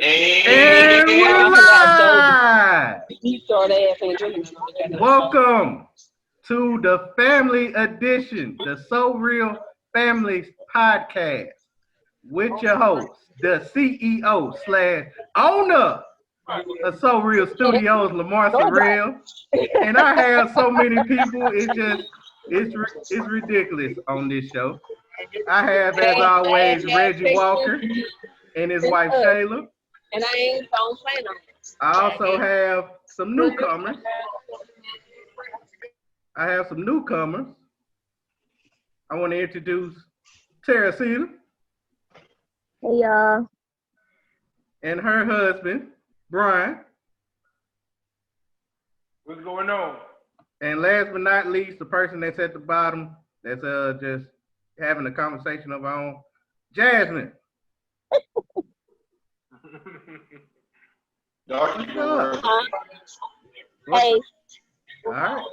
And we're live. Welcome to the family edition, the SoReal Families Podcast, with your host, the CEO / owner of SoReal Studios, Lamar SoReal. And I have so many people, it's ridiculous on this show. I have, as always, Reggie Walker and his wife Shayla. And I ain't don't plan on it. I also have some newcomers. I want to introduce Teresita. Hey y'all. And her husband, Brian. What's going on? And last but not least, the person that's at the bottom, that's just having a conversation of our own, Jasmine. What's up? Hey. All right.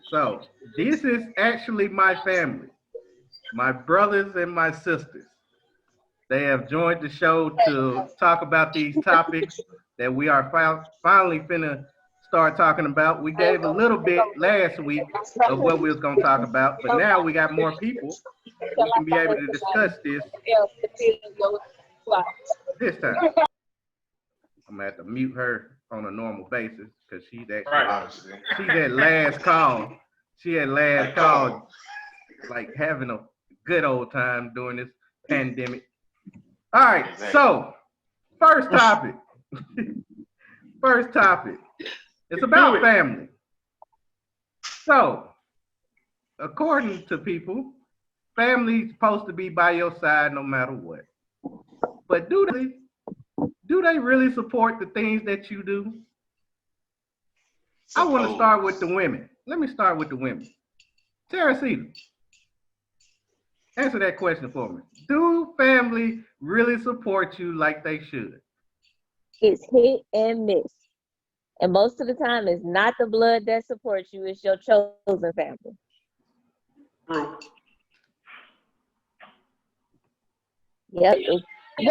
So this is actually my family, my brothers and my sisters. They have joined the show to talk about these topics that we are finally finna start talking about. We gave a little bit last week of what we was gonna talk about, but now we got more people. We can be able to discuss this time. I'm gonna have to mute her on a normal basis because she's at last call. She at last call, like having a good old time during this pandemic. All right, so first topic. It's about family. So, according to people, family's supposed to be by your side no matter what. But do they really support the things that you do? I want to start with the women. Let me start with the women. Teresita, answer that question for me. Do family really support you like they should? It's hit and miss. And most of the time, it's not the blood that supports you, it's your chosen family. True. Yep. I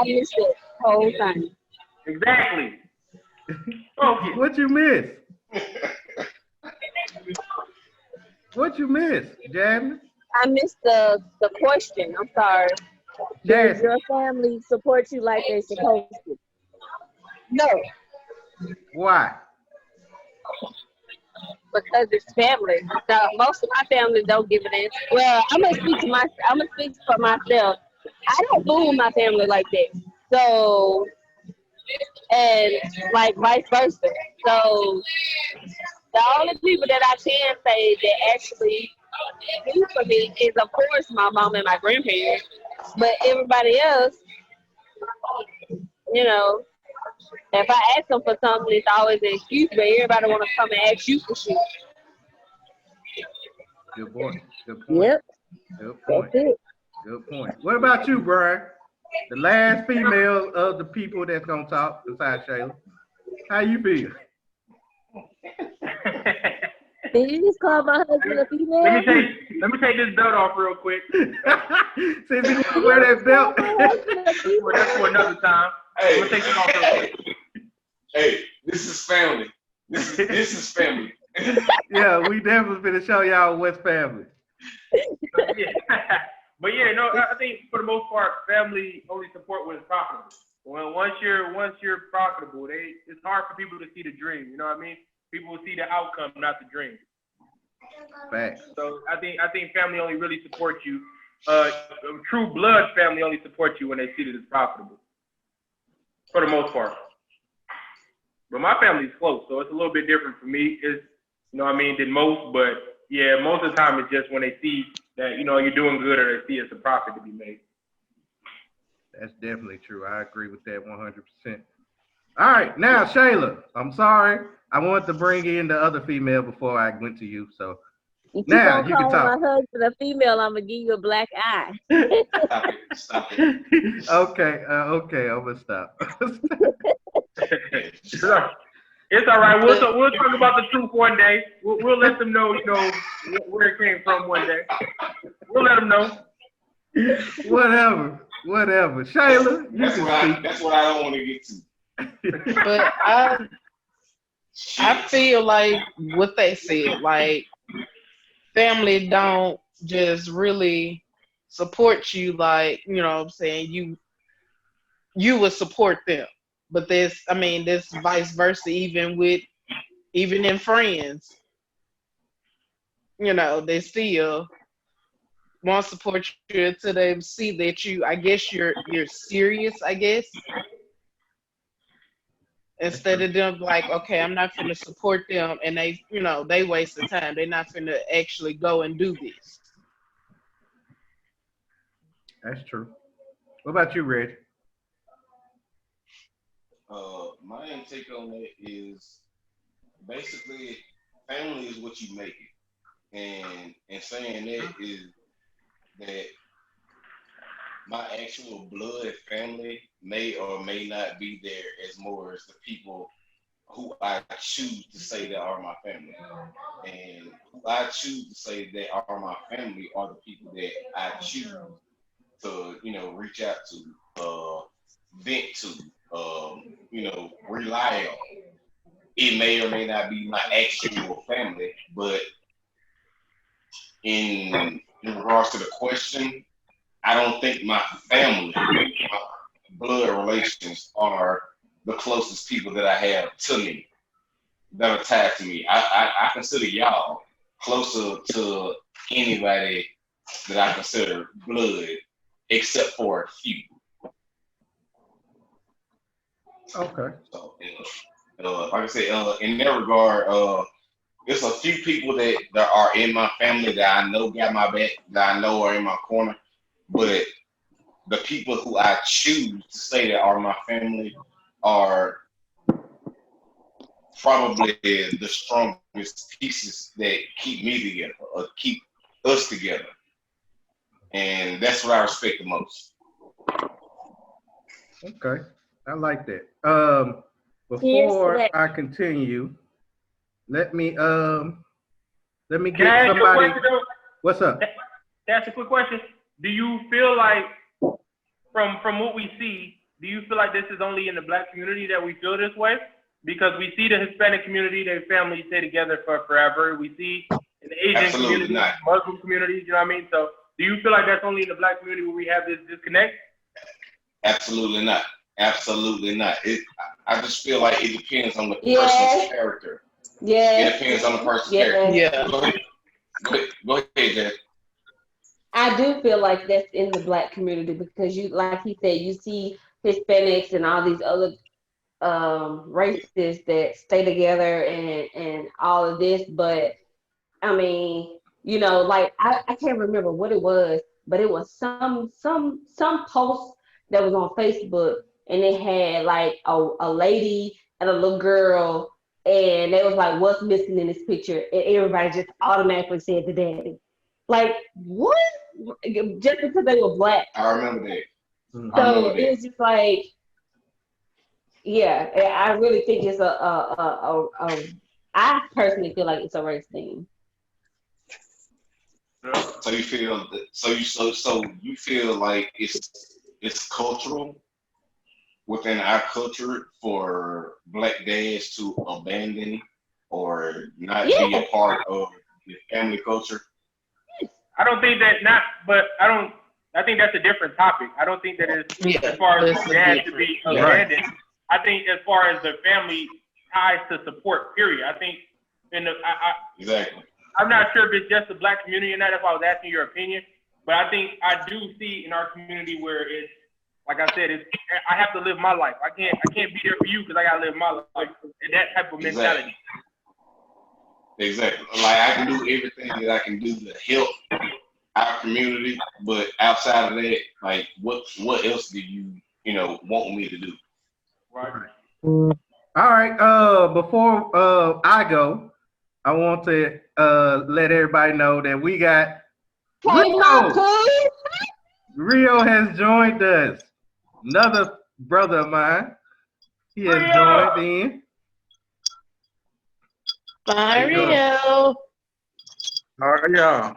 missed it whole time. Exactly. What you miss? What you miss, Jasmine? I missed the question. I'm sorry. Does your family support you like they're supposed to? No. Why? Because it's family. So most of my family don't give it in. Well, I'm gonna speak for myself. I don't fool my family like that. So, and like vice versa. So the only people that I can say that actually do for me is, of course, my mom and my grandparents. But everybody else, you know, if I ask them for something, it's always an excuse, but everybody want to come and ask you for shit. Good point. Yep. Good point. That's it. Good point. What about you, Brian? The last female of the people that's gonna talk besides Shayla. How you feel? Did you just call my husband a female? Let me take this belt off real quick. Since you gonna wear that belt. Well, that's for another time. Hey, I'm gonna take it off real quick. Hey, this is family. This is family. Yeah, we definitely gonna show y'all what's family. But yeah, no, I think for the most part, family only support when it's profitable. Well, once you're profitable, it's hard for people to see the dream. You know what I mean? People will see the outcome, not the dream. Facts. So I think family only really supports you. True blood family only supports you when they see that it's profitable. For the most part. But my family's close, so it's a little bit different for me. It's, you know what I mean, than most. But yeah, most of the time it's just when they see that, you know, you're doing good or they see it's a profit to be made. That's definitely true. I agree with that 100%. All right, now Shayla, I'm sorry. I wanted to bring in the other female before I went to you. So now you can talk. My husband a female, I'm gonna give you a black eye. Stop it. Okay, I'm gonna stop. It's all right. We'll talk about the truth one day. We'll let them know, you know, where it came from one day. We'll let them know. Whatever. Shayla, you That's can what I. speak. That's what I don't want to get to. But I feel like what they said, like family don't just really support you like, you know what I'm saying, you would support them. But this vice versa even in friends, they still want to support you until they see that I guess you're serious, I guess. That's Instead true. of them like, okay, I'm not finna support them and they waste the time. They're not finna actually go and do this. That's true. What about you, Reg? My take on that is basically family is what you make it, and saying that is that my actual blood family may or may not be there as more as the people who I choose to say that are my family. And who I choose to say that are my family are the people that I choose to, reach out to, vent to, rely on. It may or may not be my actual family, but in regards to the question, I don't think my family, my blood relations are the closest people that I have to me, that are tied to me. I consider y'all closer to anybody that I consider blood, except for a few. Okay. So, like I said, in that regard, there's a few people that are in my family that I know got my back, that I know are in my corner, but the people who I choose to say that are my family are probably the strongest pieces that keep me together or keep us together. And that's what I respect the most. Okay. I like that. Here's to Before that. I continue, let me Can I get ask you a somebody. question though? What's up? That's a quick question. Do you feel like, from what we see, do you feel like this is only in the black community that we feel this way? Because we see the Hispanic community, their families stay together for forever. We see in the Asian Absolutely community, not. Muslim communities, you know what I mean? So do you feel like that's only in the black community where we have this disconnect? Absolutely not. Absolutely not. I just feel like it depends on the person's Yes, character. It yes, depends on the person's character. yes. Yeah. Go ahead. Go ahead, Jeff. I do feel like that's in the black community because you, like he said, you see Hispanics and all these other races that stay together and all of this, but I mean, like I can't remember what it was, but it was some post that was on Facebook, and it had like a lady and a little girl, and they was like, "What's missing in this picture?" And everybody just automatically said the daddy. Like what? Just because they were black. I remember that. I Mhm. So remember it that. was just like, yeah, I really think it's I personally feel like it's a race thing. So you feel that, so you feel like it's cultural within our culture for black dads to abandon or not be a Yes, part of the family culture. I don't think that not, but I think that's a different topic. I don't think that is as Yeah. far as That's the a dad to different. be Yeah. Right. abandoned. I think as far as the family ties to support, period. I think Exactly. I'm not sure if it's just the black community or not. That's why I was asking your opinion. But I think I do see in our community where it's like I said, I have to live my life. I can't be there for you because I gotta live my life. And that type of Exactly. mentality. Exactly. Like I can do everything that I can do to help our community, but outside of that, like what else do want me to do? Right. All right. Before I go, I want to let everybody know that we got hey my Rio. cool. Rio has joined us. Another brother of mine. He has Rio! joined in. How you doing? Mario. How are y'all?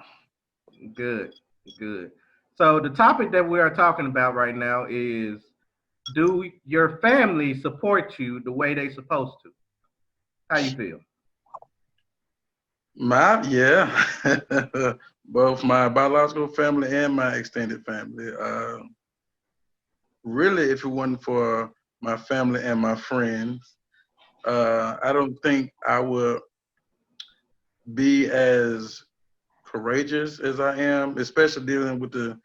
Good. Good. So the topic that we are talking about right now is, do your family support you the way they supposed to? How you feel? Yeah, both my biological family and my extended family. Really, if it wasn't for my family and my friends, I don't think I would be as courageous as I am, especially dealing with the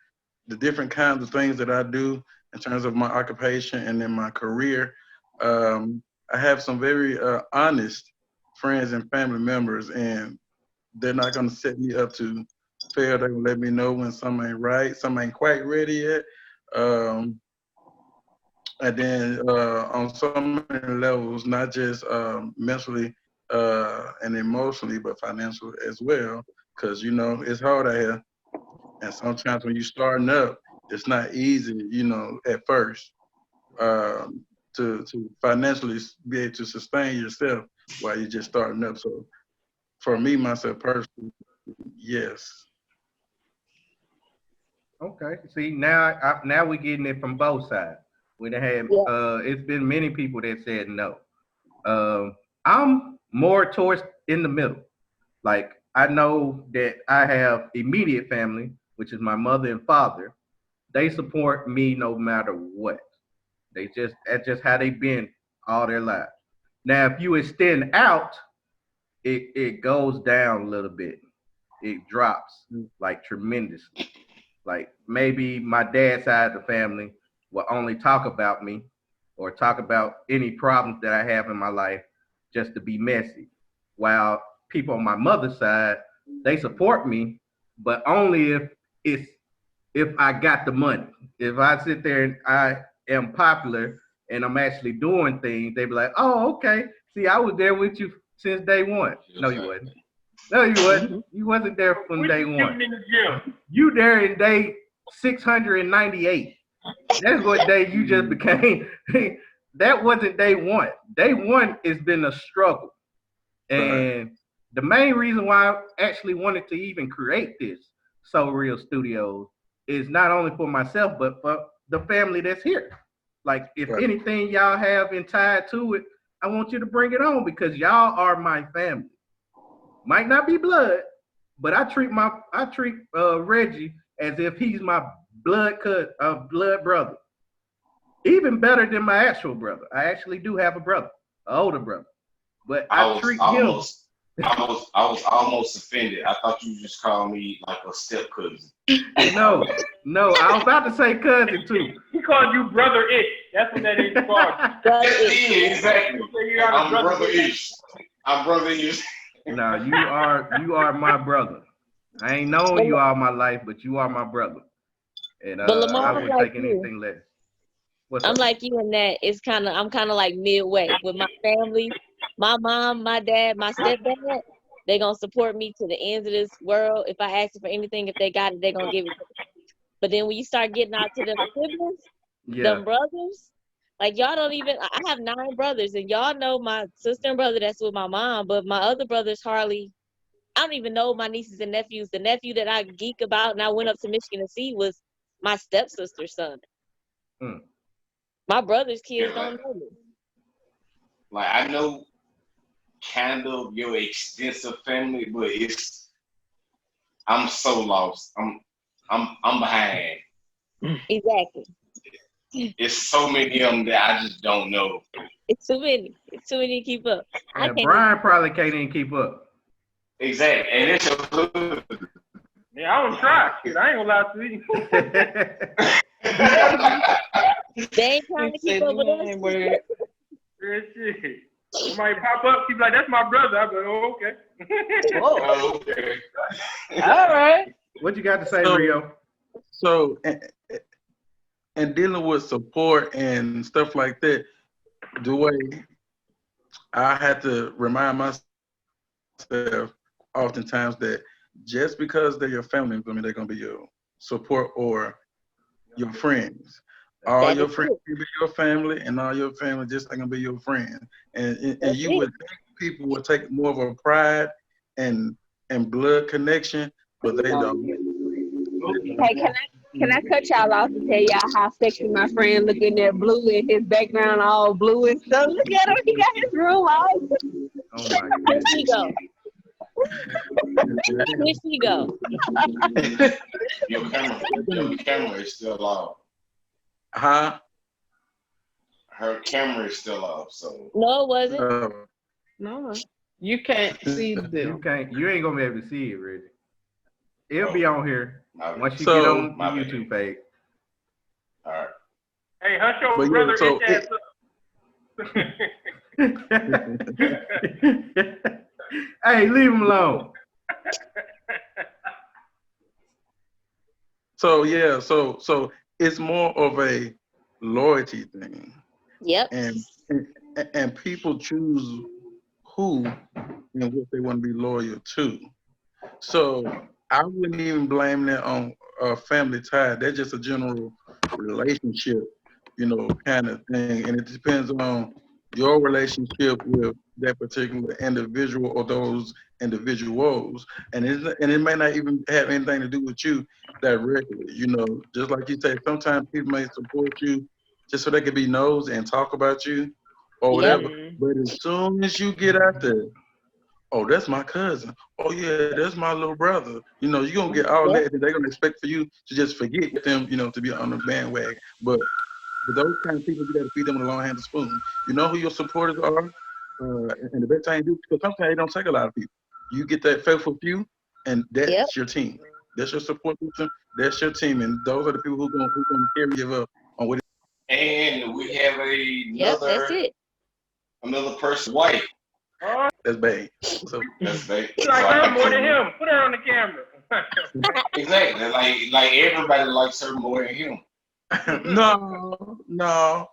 different kinds of things that I do in terms of my occupation and in my career. Um, I have some very honest friends and family members, and they're not going to set me up to fail. They're going to let me know when something ain't right, something ain't quite ready yet. Um, and then on so many levels, not just mentally and emotionally, but financially as well. Because, you know, it's hard out here. And sometimes when you're starting up, it's not easy, you know, at first um, to financially be able to sustain yourself while you're just starting up. So for me, myself personally, yes. Okay. See, now we're getting it from both sides. We done had Yeah. it's been many people that said no. I'm more towards in the middle. Like I know that I have immediate family, which is my mother and father. They support me no matter what. That's just how they've been all their lives. Now, if you extend out, it goes down a little bit. It drops like tremendously. Like maybe my dad's side of the family will only talk about me or talk about any problems that I have in my life just to be messy. While people on my mother's side, they support me, but only it's if I got the money. If I sit there and I am popular and I'm actually doing things, they be like, "Oh, okay. See, I was there with you since day one." No, you wasn't. No, you wasn't. Hmm. You wasn't there from What day you one. shooting in the gym? You there in day 698. That's what day you just became. That wasn't day one. Day one has been a struggle. Right. And the main reason why I actually wanted to even create this SoReal Studios is not only for myself, but for the family that's here. Like, if Right. anything y'all have in tied to it, I want you to bring it on because y'all are my family. Might not be blood, but I treat Reggie as if he's my blood brother. Even better than my actual brother. I actually do have a brother, an older brother, but I I was treat him. almost, I was almost offended. I thought you just called me like a step cousin. No, no, I was about to say cousin too. He called you brother ish. That's what that is called. Brother That's is it, exactly. You say you got a I'm brother brother ish. ish. I'm brother ish. No, you are my brother. I ain't known but, you all my life, but you are my brother, and but Lamar, I I'm wouldn't like take you. anything less. What's I'm up? like you in that I'm kind of like midway with my family. My mom, my dad, my stepdad, they gonna support me to the ends of this world. If I ask them for anything, if they got it, they gonna give it to me. But then when you start getting out to them siblings, Yeah, them brothers, like y'all don't even. I have 9 brothers, and y'all know my sister and brother that's with my mom, but my other brothers hardly. I don't even know my nieces and nephews. The nephew that I geek about and I went up to Michigan to see was my stepsister's son. mm. My brother's Yeah, kids don't know me. like I know kind of your extensive family, but I'm so lost. I'm behind. Exactly. It's so many of them that I just don't know. It's too many. It's too many to keep up. I Yeah. can't even. Brian probably can't even keep up. Exactly, and it's a hood. Yeah, I don't try. Shit, I ain't gonna lie to you. They ain't trying He to keep said up the with us. name word. Real shit. Somebody pop up, keep like, that's my brother. I'm like, oh, okay. Whoa. Oh, okay. All right. What you got to say, So, Rio? so and dealing with support and stuff like that, the way I had to remind myself oftentimes that just because they're your family, I mean, they're gonna be your support or your friends. All That your is friends it. can be your family, and all your family just ain't gonna be your friend. And That's you it. would think people would take more of a pride and blood connection, but they don't. They don't. Hey, can I Can I cut y'all off to tell y'all how sexy my friend looking there blue in his background all blue and stuff? Look at him. He got his room all. Oh my Here goodness. she go. Here she go. Your camera is still off. Huh? Her camera is still off, so No, it wasn't. No, you can't see You them. can't. You ain't gonna be able to see it, Reggie. It'll be on here once you So- get on the My bad. YouTube page. all right. Hey, hush your But yeah, brother so itch ass up. Hey, leave him alone. So yeah, so it's more of a loyalty thing, Yep. and people choose who and what they want to be loyal to. So I wouldn't even blame that on a family tie. That's just a general relationship, kind of thing, and it depends on your relationship with that particular individual or those individuals, and it may not even have anything to do with you directly. Just like you say, sometimes people may support you just so they can be nosy and talk about you or Yep. whatever. But as soon as you get out there, oh, that's my cousin. Oh yeah, that's my little brother. You're gonna get all that, and they're gonna expect for you to just forget them, to be on the bandwagon. But for those kind of people, you gotta feed them with a long-handed spoon. You know who your supporters are, and the best thing to do, because sometimes it don't take a lot of people. You get that faithful few, and that's your team. That's your support system. That's your team, and those are the people who gonna carry you up on what. And we have Yep, that's it. another person, wife. Oh, That's bad. So That's big. you like her more than him. Put her on the camera. Exactly. Like everybody likes her more than him. no,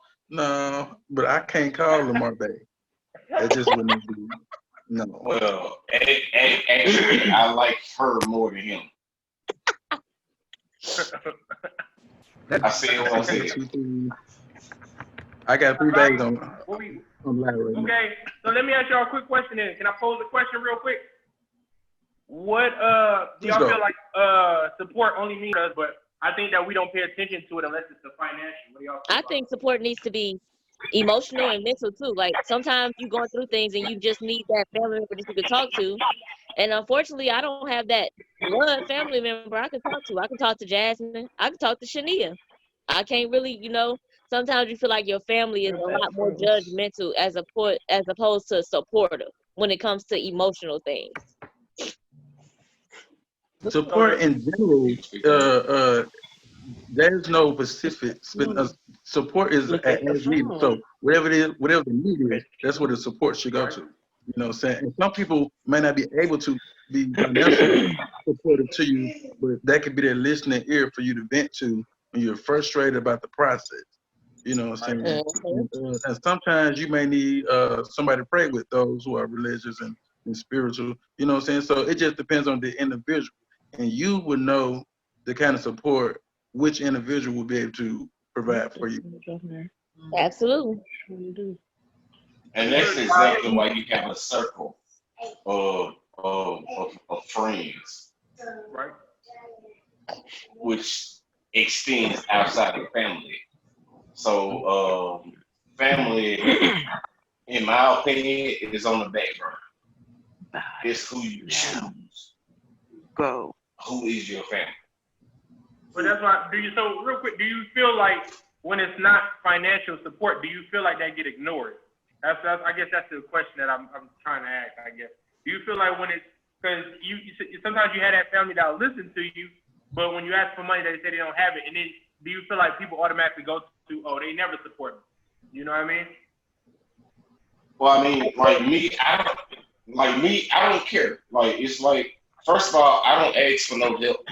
but I can't call Lamar Bay. That just wouldn't be. No. Well, actually, I like her more than him. I said what I said. I got 3 days on live right now. Okay, so let me ask y'all a quick question then. Can I pose a question real quick? What do y'all feel like support only means us, but I think that we don't pay attention to it unless it's the financial. What do y'all feel I about think support needs to be emotional and mental too. Like sometimes you're going through things and you just need that family member that you can talk to. And unfortunately, I don't have that blood family member I can talk to. I can talk to Jasmine. I can talk to Shania. I can't really, sometimes you feel like your family is a lot more judgmental as opposed to supportive when it comes to emotional things. Support in general, there's no specific. Support is as needed. So whatever the need is, that's where the support should go to. You know what I'm saying? And some people may not be able to be financially supportive to you, but that could be their listening ear for you to vent to when you're frustrated about the process. You know what I'm saying? And sometimes you may need somebody to pray with, those who are religious and spiritual. You know what I'm saying? So it just depends on the individual. And you would know the kind of support which individual will be able to provide for you. Absolutely. And that's exactly why you have a circle of friends, right? which extends outside of family. So family, in my opinion, is on the back burner. It's who you choose. Go. Who is your family? But that's why. So real quick, do you feel like when it's not financial support, do you feel like that get ignored? I guess that's the question that I'm trying to ask. I guess. Do you feel like when it's because you sometimes you have that family that'll listen to you, but when you ask for money, they say they don't have it, and then do you feel like people automatically go to, oh, they never support me? You know what I mean? Well, I mean, I don't care. Like, it's like, first of all, I don't ask for no help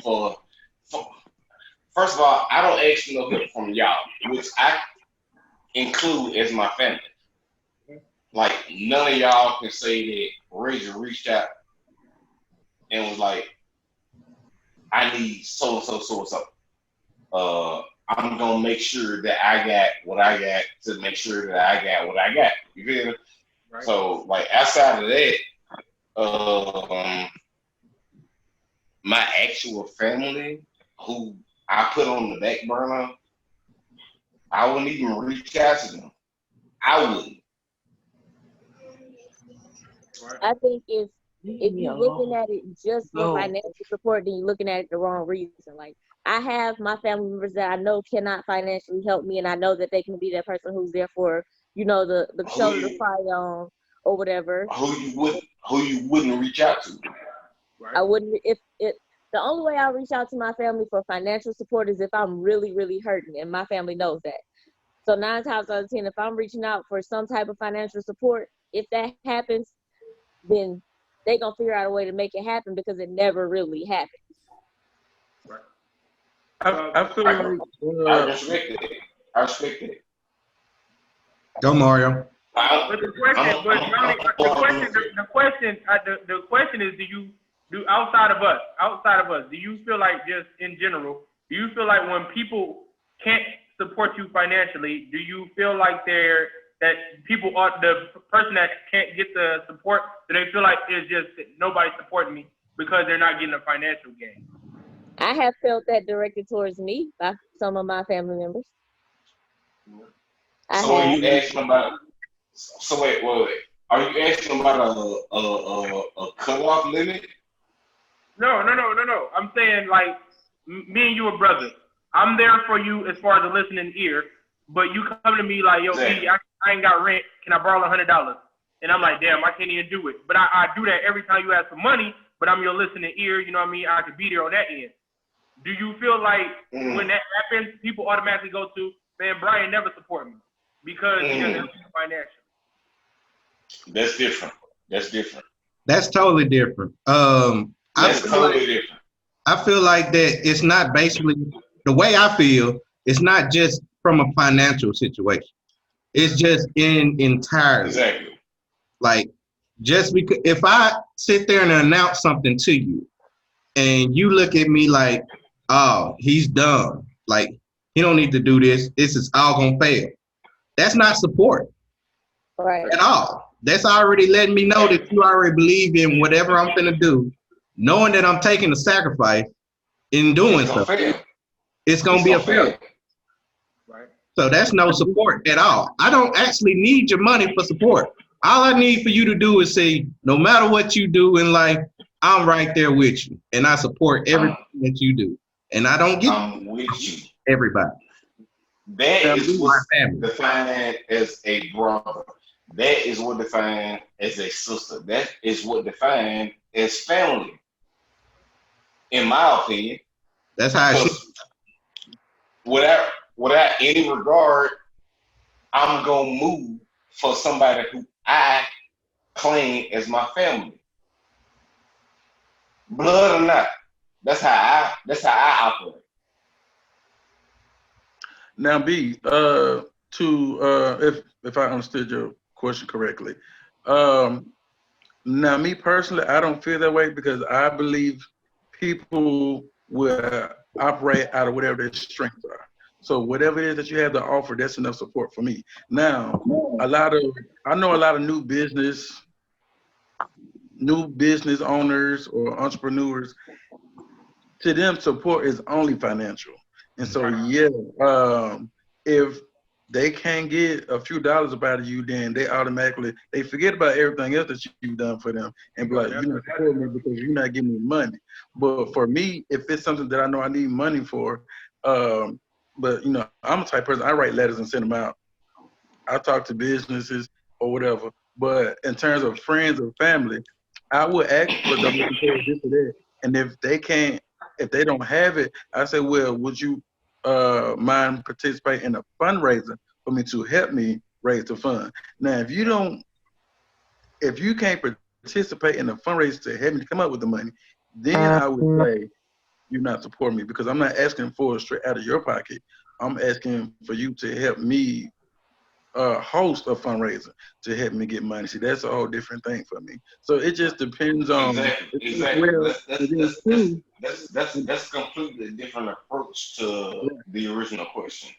first of all, I don't ask for no help from y'all, which I include as my family. Like, none of y'all can say that Reggie reached out and was like, I need so-and-so. I'm going to make sure that I got what I got to make sure that I got what I got. You feel me? Right. So, like, outside of that, my actual family, who I put on the back burner, I wouldn't even reach out to them. I wouldn't. I think if Me you're looking alone. at it just for No. financial support, then you're looking at it the wrong reason. Like I have my family members that I know cannot financially help me, and I know that they can be that person who's there for, the Who shoulder to you cry on or whatever. who you wouldn't reach out to. I Right. wouldn't if it the only way I reach out to my family for financial support is if I'm really, really hurting, and my family knows that. So 9 times out of 10, if I'm reaching out for some type of financial support, if that happens, then they gonna figure out a way to make it happen because it never really happened. Right. I feel I, like I respect it. I respect it. Go Mario. But the question, but Ronnie, the question is, do outside of us, do you feel like just in general, do you feel like when people can't support you financially, do you feel like that people are the person that can't get the support, do they feel like it's just nobody supporting me because they're not getting a financial gain? I have felt that directed towards me by some of my family members. I So are have. you asking about? So wait. Are you asking about a cutoff limit? No. I'm saying like me and you are brothers. I'm there for you as far as a listening ear, but you come to me like, yo, Exactly. B, I ain't got rent. Can I borrow $100? And I'm like, damn, I can't even do it. But I do that every time you ask for money, but I'm your listening ear. You know what I mean? I could be there on that end. Do you feel like when that happens, people automatically go to, man, Brian never support me because he doesn't help me financially? That's different. That's totally different. That's totally different. I feel like that it's not basically the way I feel. It's not just from a financial situation. It's just entirely Exactly. like just because if I sit there and announce something to you and you look at me like, oh, he's dumb. Like he don't need to do this. This is all gonna fail. That's not support Right. at all. That's already letting me know that you already believe in whatever I'm gonna do, knowing that I'm taking a sacrifice in doing It's so. gonna fail. It's gonna It's be a gonna failure. fail. Right. So that's no support at all. I don't actually need your money for support. All I need for you to do is say, no matter what you do in life, I'm right there with you, and I support everything that you do. And I don't get I'm with you. everybody. That is My what's family. defined as a brother. That is what defined as a sister. That is what defined as family, in my opinion. That's how I should. Because without any regard, I'm gonna move for somebody who I claim as my family, blood or not. That's how I operate. now B, if I understood your question correctly, now me personally, I don't feel that way because I believe people will operate out of whatever their strengths are. So whatever it is that you have to offer, that's enough support for me. Now, I know a lot of new business owners or entrepreneurs. To them, support is only financial. And so, yeah, if they can't get a few dollars up out of you, then they forget about everything else that you've done for them and be like, you're not supporting me because you're not giving me money. But for me, if it's something that I know I need money for, but I'm a type of person, I write letters and send them out. I talk to businesses or whatever. But in terms of friends or family, I would ask for them to compare this or that. And if they don't have it, I say, well, would you mind participating in a fundraiser for me to help me raise the fund? Now, if you can't participate in a fundraiser to help me come up with the money, then I would say you're not supporting me because I'm not asking for it straight out of your pocket. I'm asking for you to help me host a fundraiser to help me get money. See, that's a whole different thing for me. So it just depends on Exactly. well, That's completely different approach to the original question.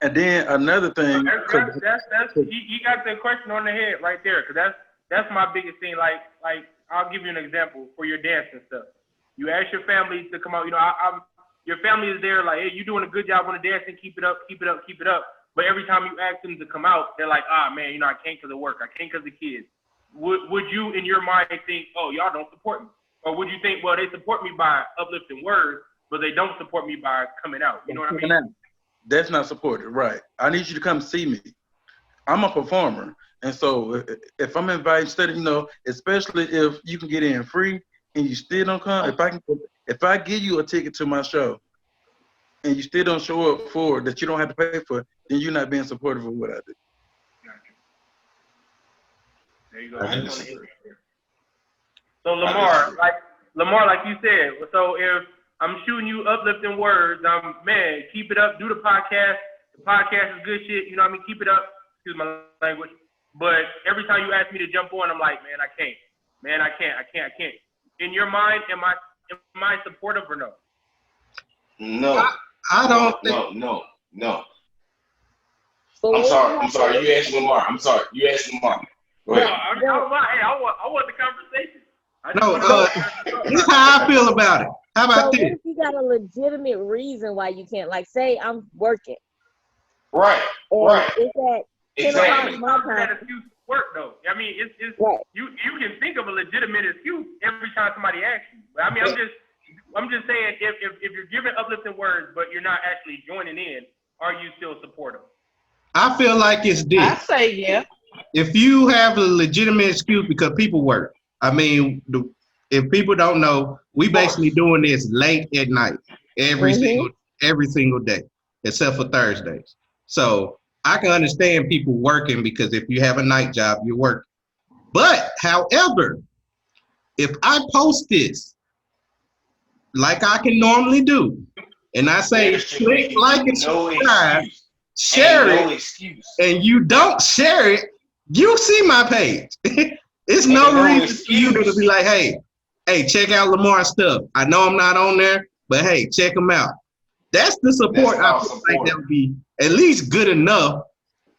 and then another thing. He got the question on the head right there, because that's my biggest thing. Like I'll give you an example for your dance and stuff. You ask your family to come out. I'm your family is there, like, hey, you're doing a good job on the dancing, keep it up, keep it up, keep it up. But every time you ask them to come out, they're like, ah, man, I can't because of work, I can't because of kids. Would you, in your mind, think, oh, y'all don't support me? Or would you think, well, they support me by uplifting words, but they don't support me by coming out? You know what I mean? That's not supported, right? I need you to come see me. I'm a performer, and so if I'm invited, especially if you can get in free and you still don't come, if I give you a ticket to my show and you still don't show up for it, that you don't have to pay for, then you're not being supportive of what I do. There you go. So Lamar, like you said, so if I'm shooting you uplifting words, man, keep it up, do the podcast. The podcast is good shit, you know what I mean? Keep it up, excuse my language. But every time you ask me to jump on, I'm like, man, I can't. Man, I can't. In your mind, am I supportive or no? No. I don't think. No. So I'm sorry. You asked Lamar. Go ahead. I want the conversation. This is how I feel about it. How about So this? what if you got a legitimate reason why you can't? Like, say I'm working. Right. It's at 10 Exactly. o'clock my That time. excuse work though. I mean, it's Right. you can think of a legitimate excuse every time somebody asks you. But I mean, I'm just saying if you're giving uplifting words but you're not actually joining in, are you still supportive? I feel like it's this. I say yeah. If you have a legitimate excuse because people work, I mean, if people don't know, we basically doing this late at night every single day, except for Thursdays. So I can understand people working because if you have a night job, you're working. But however, if I post this like I can normally do, and I say click like and subscribe, share it, and you don't share it, you see my page. It's no reason for you to be like, hey, check out Lamar's stuff. I know I'm not on there, but hey, check him out. That's the support I feel like that would be at least good enough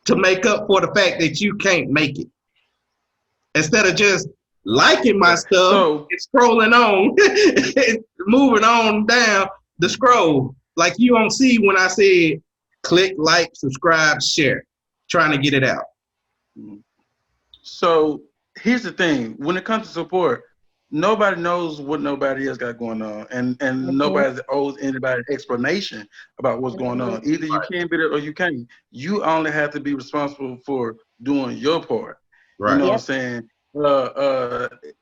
to make up for the fact that you can't make it. Instead of just liking my stuff and scrolling on, moving on down the scroll. Like you don't see when I said click, like, subscribe, share, trying to get it out. So here's the thing: when it comes to support, nobody knows what nobody else got going on, and nobody owes anybody an explanation about what's going on. Either you can be there or you can't. You only have to be responsible for doing your part. Right. You know what I'm saying?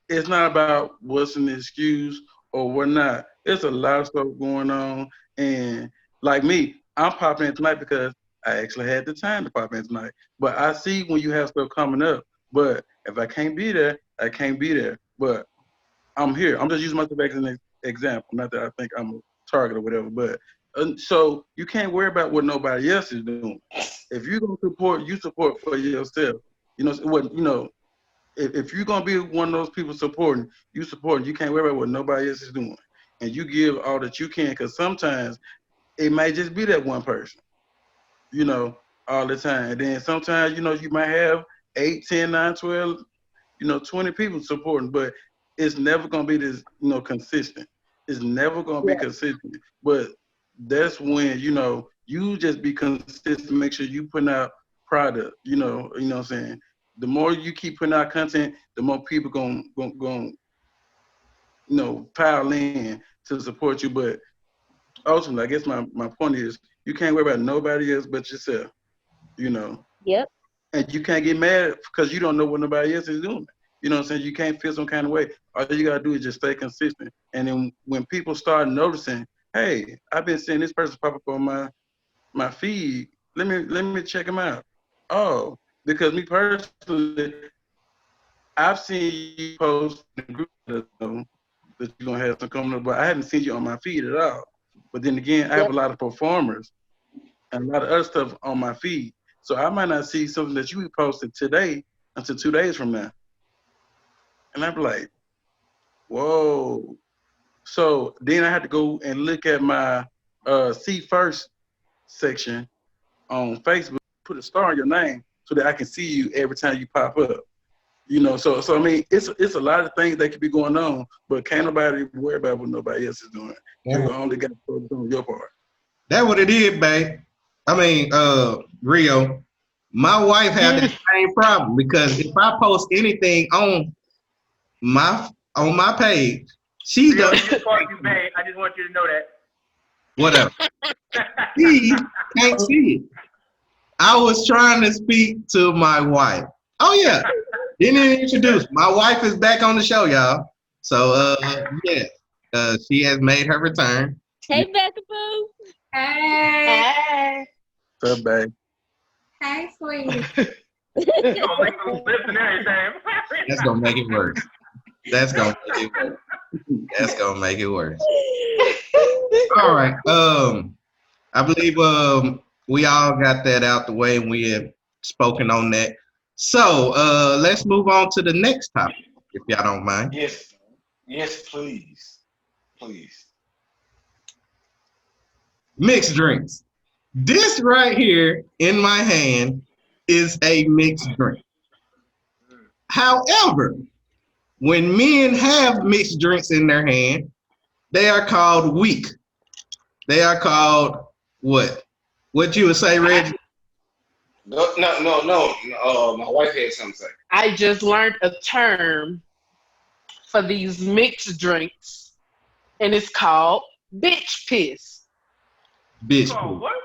It's not about what's an excuse or what not. There's a lot of stuff going on, and like me, I'm popping in tonight because I actually had the time to pop in tonight. But I see when you have stuff coming up. But if I can't be there, I can't be there. But I'm here. I'm just using myself as an example. Not that I think I'm a target or whatever. But so you can't worry about what nobody else is doing. If you're gonna support, you support for yourself. You know what? You know, if you're gonna be one of those people supporting, you supporting. You can't worry about what nobody else is doing, and you give all that you can. Because sometimes it might just be that one person. You know, all the time. And then sometimes, you know, you might have 8, 10, 9, 12, 20 people supporting, but it's never going to be this, consistent. It's never going to be consistent. But that's when, you just be consistent, make sure you putting out product, you know what I'm saying? The more you keep putting out content, the more people going pile in to support you. But ultimately, I guess my point is, you can't worry about nobody else but yourself, Yep. And you can't get mad because you don't know what nobody else is doing. You know what I'm saying? You can't feel some kind of way. All you got to do is just stay consistent. And then when people start noticing, hey, I've been seeing this person pop up on my feed, let me check them out. Oh, because me personally, I've seen you post in the group that you're going to have some coming up, but I haven't seen you on my feed at all. But then again, I have a lot of performers and a lot of other stuff on my feed. So I might not see something that you posted today until 2 days from now. And I'm like, whoa. So then I had to go and look at my see first section on Facebook, put a star on your name so that I can see you every time you pop up. You know, so I mean, it's a lot of things that could be going on, but can't nobody worry about what nobody else is doing. You only got to focus on your part. That's what it is, babe. I mean, Rio, my wife had that same problem because if I post anything on my page, she Rio, does he just called you babe. I just want you to know that. whatever. He can't see it. I was trying to speak to my wife. Oh yeah, didn't even introduce. My wife is back on the show, y'all. So yeah, she has made her return. Hey, Becca Boo. Hey. Hey. So, babe. Hey, sweetie. You gonna lick those lips and everything. That's gonna make it worse. That's gonna make it worse. That's gonna make it worse. All right. I believe we all got that out the way and we have spoken on that. So let's move on to the next topic, if y'all don't mind. Yes. Yes, please. Please. Mixed drinks. This right here in my hand is a mixed drink. However, when men have mixed drinks in their hand, they are called weak. They are called what? What you would say, Reggie? No. My wife had something to say. I just learned a term for these mixed drinks, and it's called bitch piss. Bitch Oh, piss. what?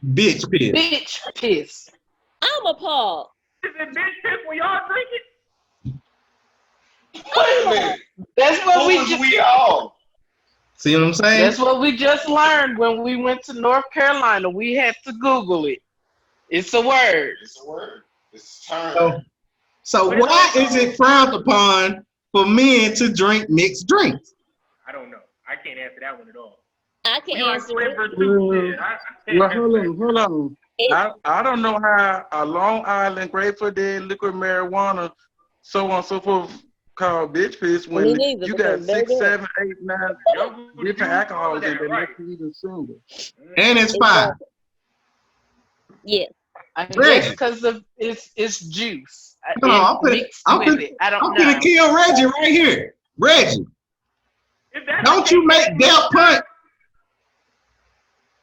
Bitch piss. Bitch piss. I'm appalled. Is it bitch piss when y'all drink it? Wait a minute. That's what Who was we all? See what I'm saying? That's what we just learned when we went to North Carolina. We had to Google it. It's a word. It's a word. It's a term. So why is it frowned upon for men to drink mixed drinks? I don't know. I can't answer that one at all. I can We like answer flavor it. too. shit. I can't Well, answer hold on. I don't know how a Long Island Grateful Dead liquid marijuana, so on and so forth, called bitch piss when Me neither, you got because 6, baby, 7, 8, 9 Young Buddha different juice, alcohols all in that, there right. makes you even single. And it's fine. exactly. Yeah. I guess Reggie. because of it's juice. No, I'm It's mixed I'm with finna, it. I don't I'm finna know. kill Reggie right here. Reggie, If that's don't the you case, make Death Punch?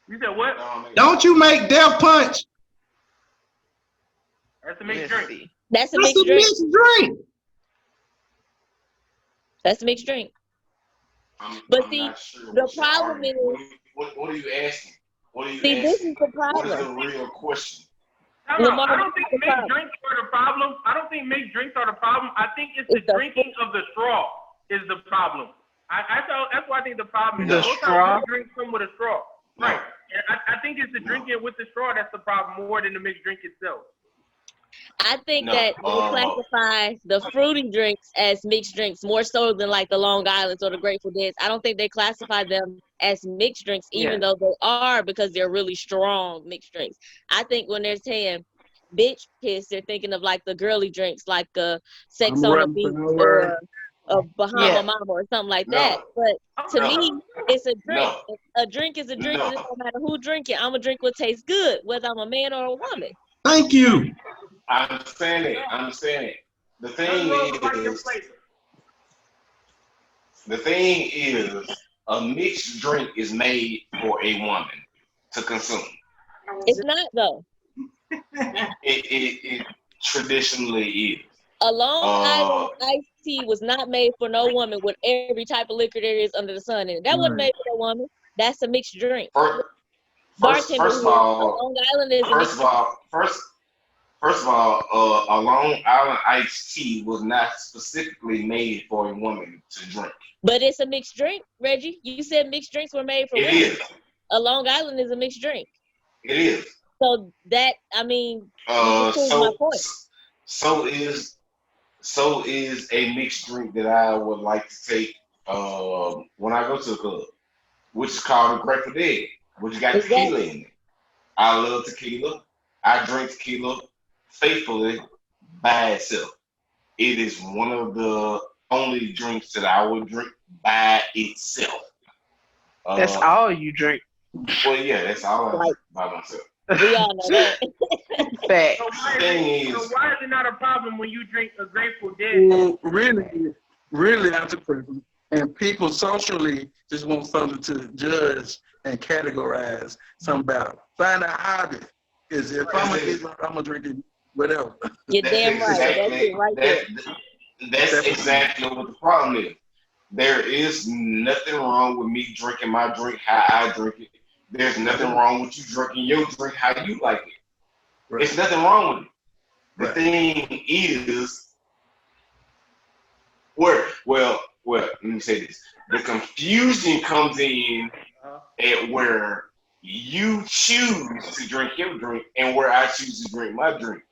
You said what? Don't you make Death Punch? That's a mixed Let's drink. see. That's a That's mixed a drink. mixed drink. That's a mixed drink. I'm see, not sure the what you're problem arguing. is, What are you asking? What are you see, this asking? is the What is the problem. real question? Lamar, I don't think this is the mixed problem. drinks are the problem. I don't think mixed drinks are the problem. I think it's the It's the drinking of the straw is the problem. That's why I think the problem is. The Most straw? times drinks come with a straw. No. Right. And I think it's the drinking with the straw that's the problem more than the mixed drink itself. I think No, that they classify the fruity drinks as mixed drinks more so than like the Long Islands or the Grateful Dead. I don't think they classify them as mixed drinks, even though they are, because they're really strong mixed drinks. I think when they're saying bitch piss, they're thinking of like the girly drinks, like a Sex I'm on the running Beach for no or word. a Bahama Yeah. Mama or something like No. that. But to No. me, it's a drink. No. A drink is a drink, No. and it don't matter who drink it. I'm gonna drink what tastes good, whether I'm a man or a woman. Thank you. I understand it. I understand it. The Nothing thing wrong with like your is, flavor. a mixed drink is made for a woman to consume. It's not though. It traditionally is. A Long Island iced tea was not made for no woman with every type of liquor there is under the sun in it. That wasn't made for no woman. That's a mixed drink. First of all, Long Island is a mixed drink. First of all, a Long Island iced tea was not specifically made for a woman to drink. But it's a mixed drink, Reggie. You said mixed drinks were made for It women. is. A Long Island is a mixed drink. It is. So that, I mean, you just proved my point. So is a mixed drink that I would like to take when I go to the club, which is called a Grateful Dead, which got tequila in it. I love tequila. I drink tequila faithfully by itself. It is one of the only drinks that I would drink by itself. That's all you drink. Well, yeah, that's all I drink by myself. We all know that. Fact. So why The is thing it, is, so why is it not a problem when you drink a Grateful Dead? Well, really that's a preference. And people socially just want something to judge and categorize something about. Find a hobby. Is if I'm gonna drink it, whatever. You're that's damn right. That's exactly it right there. that's exactly what the problem is. There is nothing wrong with me drinking my drink how I drink it. There's nothing wrong with you drinking your drink how you like it. Right. It's nothing wrong with it. The Right. thing is, let me say this. The confusion comes in at where you choose to drink your drink and where I choose to drink my drink.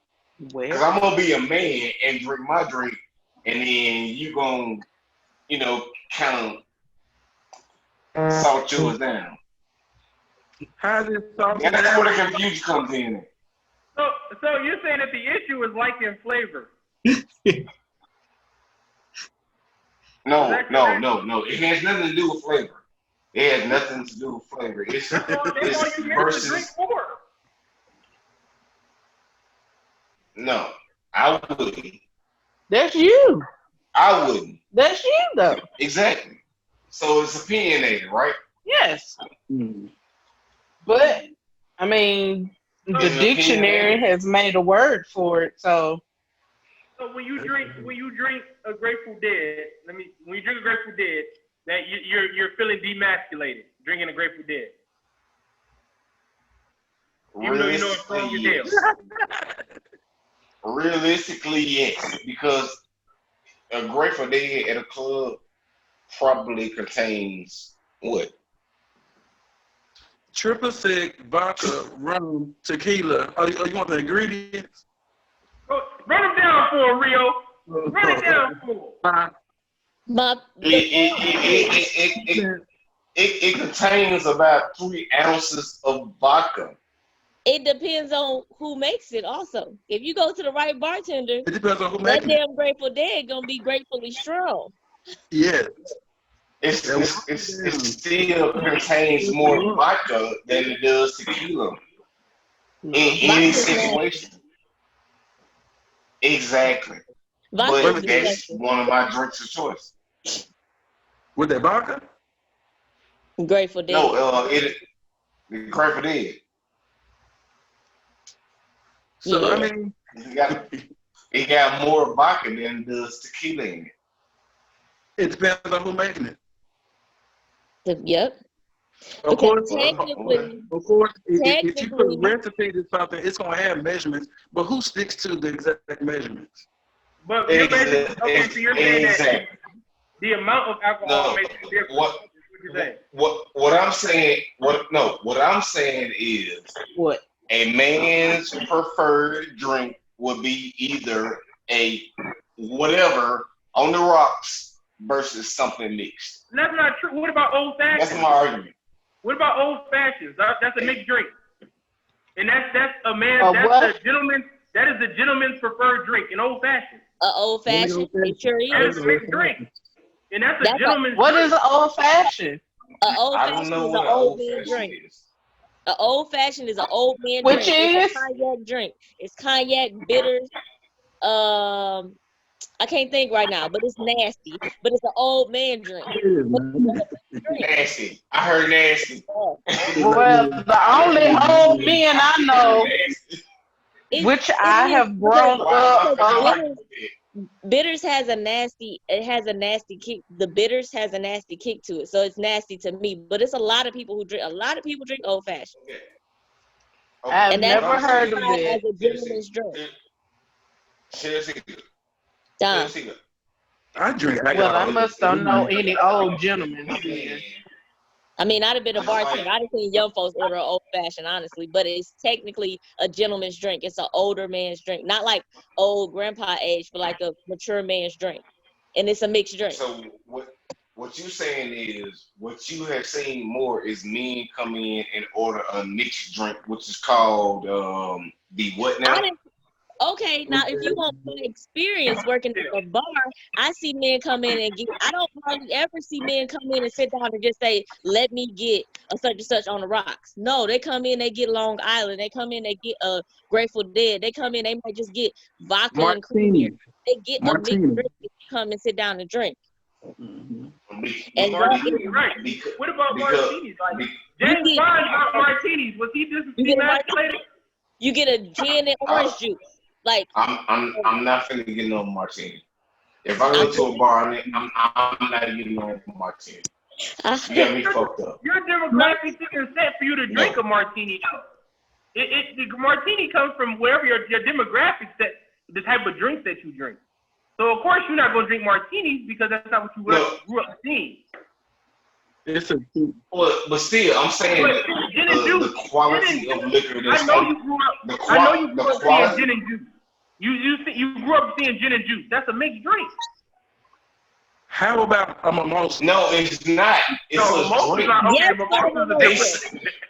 Because Well, I'm gonna be a man and drink my drink, and then you gonna, kind of salt yours down. How's it salty That's down? where the confusion comes in. So you're saying that the issue is liking flavor? No. It has nothing to do with flavor. It has nothing to do with flavor. That's all you It's get to drink versus. for. No, I wouldn't. that's you. I wouldn't. That's you, though. Exactly. So it's opinionated, right? Yes. Mm. But, I mean, the It's dictionary opinionated. has made a word for it, so. So when you drink a Grateful Dead, when you drink a Grateful Dead, that you're feeling demasculated drinking a Grateful Dead, even though you know it's strong as hell. Realistically, yes, because a Grateful Dead at a club probably contains what? Triple sec, vodka, rum, tequila. Oh, you want the ingredients? Run them down for Rio. Run it down for. But It contains about 3 ounces of vodka. it depends on who makes it also. If you go to the right bartender, It depends on who that making it. damn Grateful Dead gonna be gratefully strong. Yes. It still contains more vodka than it does tequila in any Vodka's nasty. situation. Exactly. Vodka's But that's disgusting. one of my drinks of choice. With that vodka? Grateful Dead. No, the Grateful Dead. So, Yeah. I mean, It got more vodka than it does tequila in it. it depends on who making it. Yep. Of Because course, technically, if you put recipe to something, it's going to have measurements. But who sticks to the exact measurements? But you're basically, okay, so you're saying that Exactly. the amount of alcohol makes a difference. What You're saying. what I'm saying? What I'm saying is What? a man's preferred drink would be either a whatever on the rocks versus something mixed. That's not true. What about old That's fashioned? my argument. What about old fashions? That's a mixed drink, and that's a man. A That's what? a gentleman. That is the gentleman's preferred drink, an old fashioned. old fashioned, it sure That is. is a mixed drink, and that's a That's a- gentleman's What drink. is an old fashioned? An old I don't fashioned know is what an an old old man fashioned drink. is. An old fashioned is an old man Which drink. It's is? a cognac drink. It's cognac, bitters. I can't think right now, but it's nasty. But it's an old man drink. But it's a drink. Nasty. I heard nasty. Yeah. Well, the only old men I know, It- which it I is have grown because up. bitters has a nasty. It has a nasty kick. The bitters has a nasty kick to it, so it's nasty to me. But it's a lot of people who drink. A lot of people drink old fashioned, I've and that's never heard of classified it. as a gentleman's drink. Done. I drink Well, I alcohol. must don't know any old gentlemen then. I mean, I'd have been a bartender. I'd have seen young folks order an old fashioned, honestly, but it's technically a gentleman's drink. It's an older man's drink, not like old grandpa age, but like a mature man's drink, and it's a mixed drink. So what you saying is what you have seen more is men come in and order a mixed drink, which is called the what now? Okay, now if you want my experience working at a bar, I see men come in and get. I don't hardly ever see men come in and sit down and just say, "Let me get a such and such on the rocks." No, they come in, they get Long Island. They come in, they get a Grateful Dead. They come in, they might just get vodka and cream beer. Martini. They get a mixed Martini. drink if you come and sit down and drink. Be- And Martini, right? because, What about because, martinis? Like be- James You get- Bond got martinis. Was he You get a martini. emasculated? you get a gin and orange juice. Like I'm not finna get no martini. If I go to a bar, I'm not getting no martini. You got me fucked up. Your demographic isn't set for you to drink a martini. The martini comes from wherever your demographic set, the type of drinks that you drink. So of course you're not gonna drink martinis because that's not what you grew up seeing. It's a Well, but still, I'm saying But gin and juice, the quality of liquor. I know you grew up. I know you grew up seeing quality. gin and juice. You grew up seeing gin and juice. That's a mixed drink. How about a mimosa? No, it's not. It's So a mimosas drink. are okay. Yes, Mimosas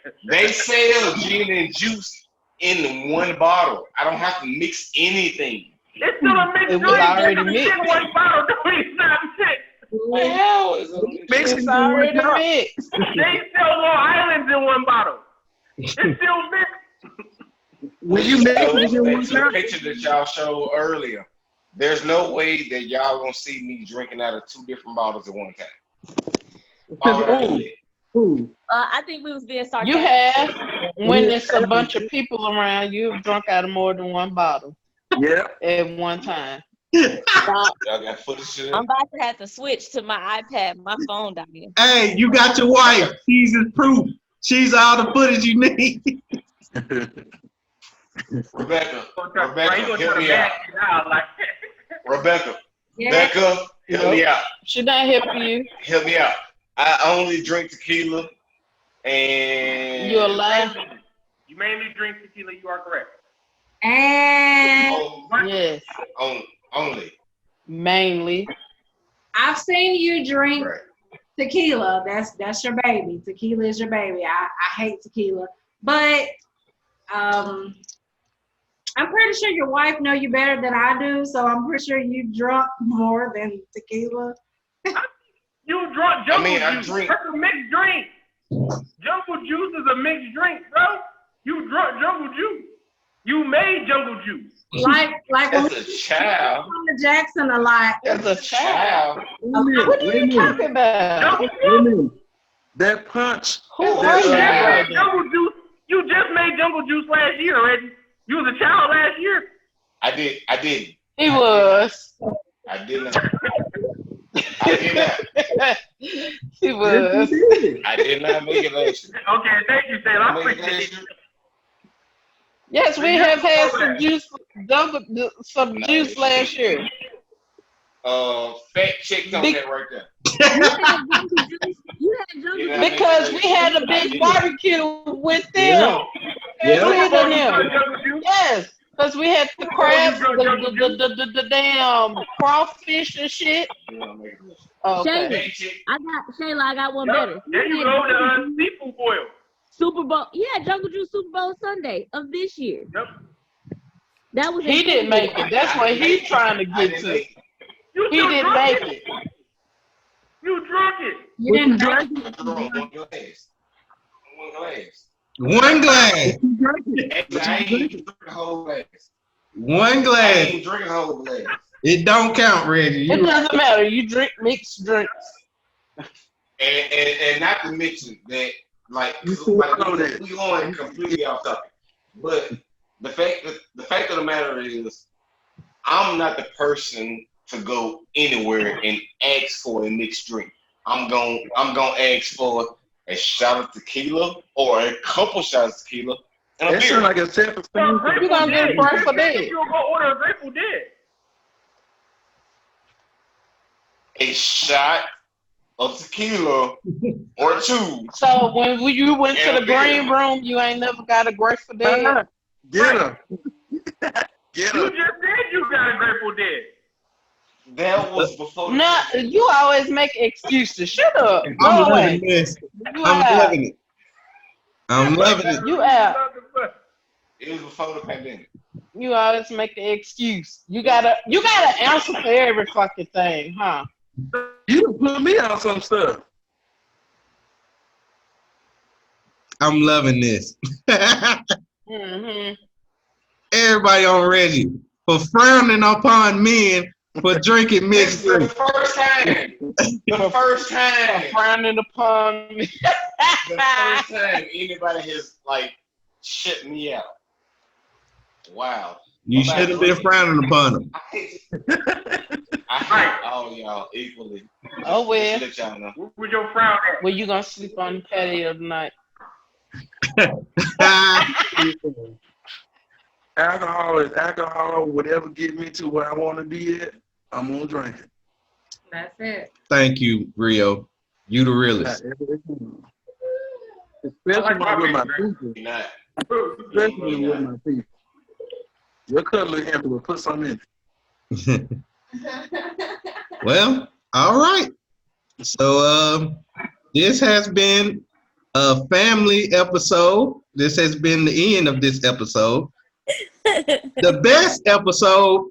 are They sell gin and juice in one bottle. I don't have to mix anything. It's still a mixed It drink. was already It's mixed. in one bottle. It's not mixed. What the hell is it? Mixing It's in one already cup. mixed. They sell Long Islands in one bottle. It's still mixed. When you mix So, it in one back to the cup, picture that y'all showed earlier, there's no way that y'all gonna see me drinking out of two different bottles at one time. Already. ooh, I think we was being sarcastic. You have, when it's a bunch of people around, you've drunk out of more than one bottle yeah. at one time. Y'all Y'all got footage of I'm that? about to have to switch to my iPad. My phone down here. Hey, you got your wife. She's his proof. She's all the footage you need. Rebecca, Right, you gonna help try to me out. back it out like Rebecca, Yeah. Becca, help me out. Should I help you? Help me out. I only drink tequila and You're alive? you mainly drink tequila. You are correct. And Yes. only. Mainly. I've seen you drink Right. tequila. That's your baby. Tequila is your baby. I hate tequila, but I'm pretty sure your wife know you better than I do. So I'm pretty sure you drunk more than tequila. You drunk jungle I juice. drink. That's a mixed drink. Jungle juice is a mixed drink, bro. You drunk jungle juice. You made jungle juice. Like when That's a child. we come to Jackson a lot. As a child. Wait What are you a minute. talking about? Jungle Wait a juice. minute. That punch. Who that, are You you just right made now? jungle juice. You just made jungle juice last year, Reggie. You was a child last year. I did. He was. I did not. I did not. He was. I did not make it last year. Okay, thank you, Taylor. I I made it appreciate last it. year. Yes, we have had some juice, some juice last year. Fact check on that right there. You had jungle Did juice. I make it Because last we year? had a I big did. barbecue with them. Yeah. With them. Jungle juice. Yes, because we had the crabs, the damn crawfish and shit. You know, make it last year. Okay. Fact check. Shayla, I got one better. There you You go, had the seafood boil. Super Bowl. Yeah, Jungle Juice Super Bowl Sunday of this year. Yep. That was He didn't make it. That's what he's trying to I get didn't to. make it. You He still didn't drunk make it. You drunk it. You didn't I drunk one glass. One glass. One glass. Actually, I ain't even drink the whole glass. One I ain't glass. even drink the whole glass. It don't count, Reggie. It You doesn't matter. You drink mixed drinks. And not to mention that, like, You too low there. we going completely off topic. But the fact of the matter is, I'm not the person to go anywhere and ask for a mixed drink. I'm going ask for a shot of tequila or a couple shots of tequila and a That beer. sounds like a self-esteem. You gonna get a Grateful Dead. You'll go order a Grateful Dead. A shot of tequila or two. So when you went to And the a beer. green room, you ain't never got a Grateful Dead. Get her. Get You her. just said you got a Grateful Dead. That was before. No, you always make excuses. Shut up. I'm Go loving away. this. You I'm out. loving it. I'm loving it. You out. It was before the pandemic. You always make an excuse. You gotta answer for every fucking thing, huh? You done put me on some stuff. I'm loving this. Mm-hmm. Everybody on Reggie for frowning upon men for drinking This mixed is the drinks. first time. The first time. Frowning upon me. The first time anybody has like shut me out. Wow. You should have been frowning upon them. I hate all y'all equally. Oh well. Just let y'all know. Where's your frown at? Well, you gonna sleep on the patio tonight? Alcohol is alcohol. Whatever get me to where I want to be at, I'm gonna drink it. That's it. Thank you, Rio. You the realest. Especially with my people. You're not. Especially with my people. Your cuddler hamper will put something in it. Well, all right. So this has been a family episode. This has been the end of this episode. The best episode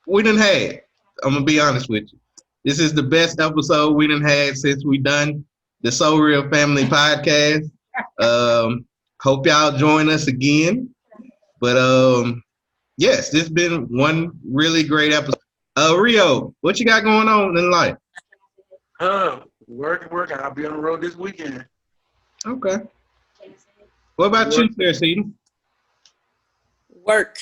we done had. I'm gonna be honest with you. This is the best episode we done had since we done the SoReal Family Podcast. Hope y'all join us again. But yes, this has been one really great episode. Rio, what you got going on in life? Working. I'll be on the road this weekend. Okay. What about you, Sarah? Work.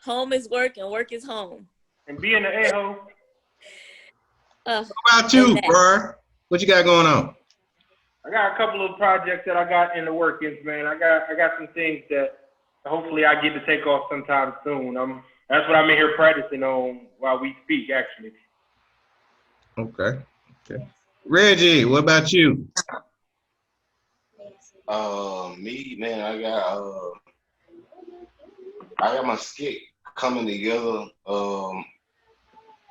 Home is work and work is home. And being an a-hole. What about you, bro? What you got going on? I got a couple of projects that I got in the workings, man. I got some things that hopefully I get to take off sometime soon. That's what I'm in here practicing on while we speak, actually. Okay. Reggie, what about you? Me, man, I got my skit coming together.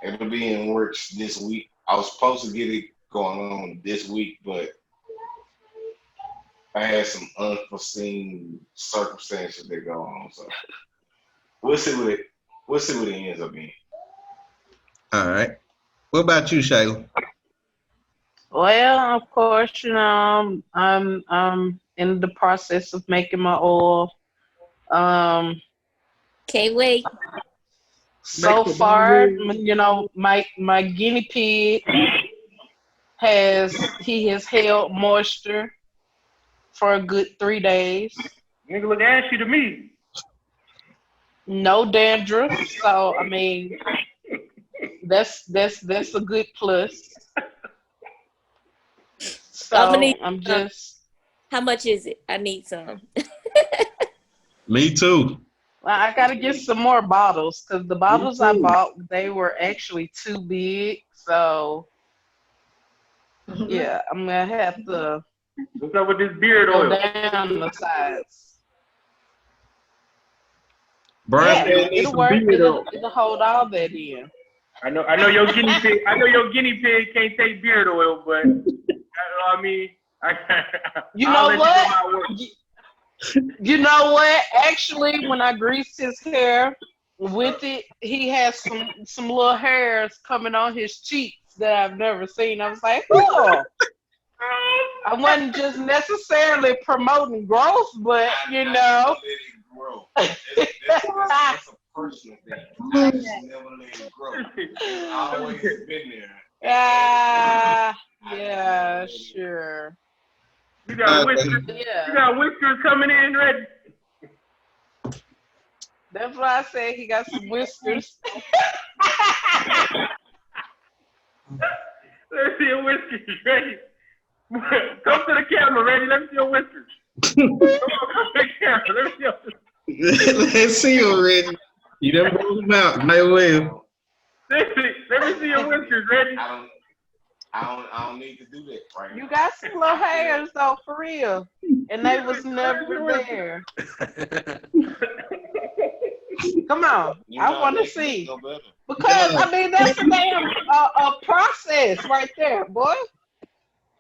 It'll be in works this week. I was supposed to get it going on this week, but I had some unforeseen circumstances that go on. So we'll see what it ends up being. All right. What about you, Shayla? Well, of course, you know, I'm in the process of making my oil. Can't wait. So far, you know, my guinea pig has held moisture for a good 3 days. Nigga look ashy to me. No dandruff, so I mean, that's a good plus. So I'm just. How much is it? I need some. Me too. Well, I gotta get some more bottles because the bottles I bought, they were actually too big. So yeah, I'm gonna have to. What's up with this beard go oil? down the size. Brian, Yeah, it'll work. It'll hold all that in. I know your guinea pig. I know your guinea pig can't take beard oil, but I mean, you know what? You know what? Actually, when I greased his hair with it, he has some little hairs coming on his cheeks that I've never seen. I was like, oh. I wasn't just necessarily promoting growth, but you know. That's a personal thing. I just never let it grow. It's always been there. Yeah, sure. You got whiskers. Yeah. You got whiskers coming in, Reggie. That's why I said he got some whiskers. Let's see your whiskers, Reggie. Come to the camera, Reggie. Let me see your whiskers. Come to the camera. Let me see your whiskers. Let's see you, Reggie. You done broke them out. Might well. Let me see your whiskers, Reggie. I don't need to do that right now. You got some little hairs though, for real, and they was never there. Come on, I want to see because I mean that's a damn a process right there, boy.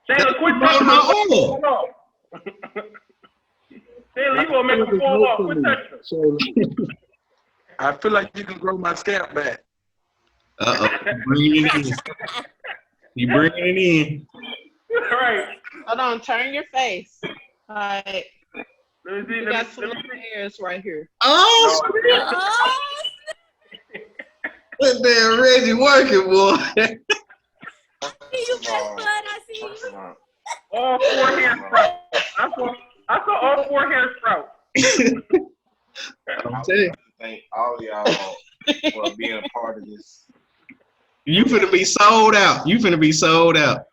Taylor, quit touching my oil. Hold on. Taylor, you gonna make me fall off. Quit touching. I feel like you can grow my scalp back. Bringing it in. You bringing it in. Right. Hold on, turn your face. All right. Let me see. You got some little hairs right here. Oh, Oh, that damn Reggie working, boy. you best bud, I see you. First of all, All 4 hair sprouts. I saw all 4 hair sprouts. I would saying. like to thank all of y'all for being a part of this. You finna be sold out. You finna be sold out.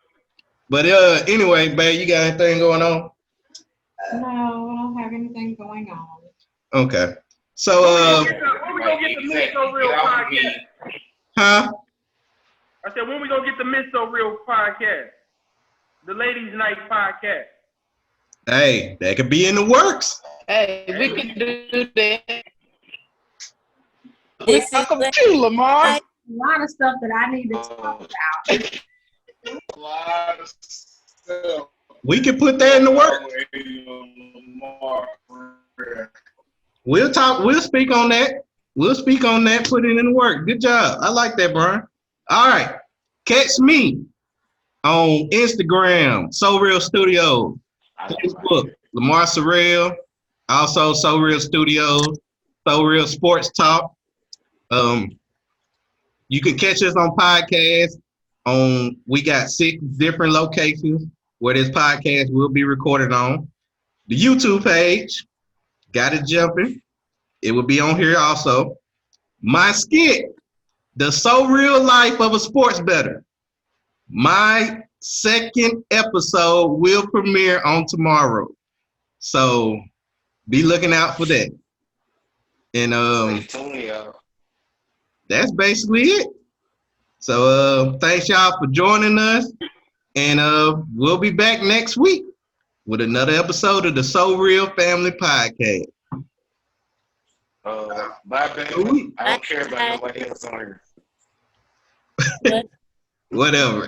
But anyway, babe, you got anything going on? No, I don't have anything going on. Okay. So when we gonna get the Miss So Real Get off of me. podcast? huh? I said, when we gonna get the Miss So Real podcast? The Ladies Night podcast. Hey, that could be in the works. Hey, we can do that. This is Welcome the- to Lamar. A lot of stuff that I need to talk about. A lot of stuff. We can put that in the work. We'll talk. We'll speak on that. We'll speak on that. Put it in the work. Good job. I like that, Brian. All right. Catch me on Instagram, SoReal Studios. Facebook, Lamar SoReal. Also, SoReal Studios, SoReal Sports Talk. You can catch us on podcasts. We got 6 different locations where this podcast will be recorded on. The YouTube page, got it jumping. It will be on here also. My skit, The So Real Life of a Sports Bettor. My 2nd episode will premiere on tomorrow. So be looking out for that. And that's basically it. So thanks y'all for joining us. And we'll be back next week with another episode of the So Real Family Podcast. Bye, baby. I don't care about nobody else on here. What? Whatever.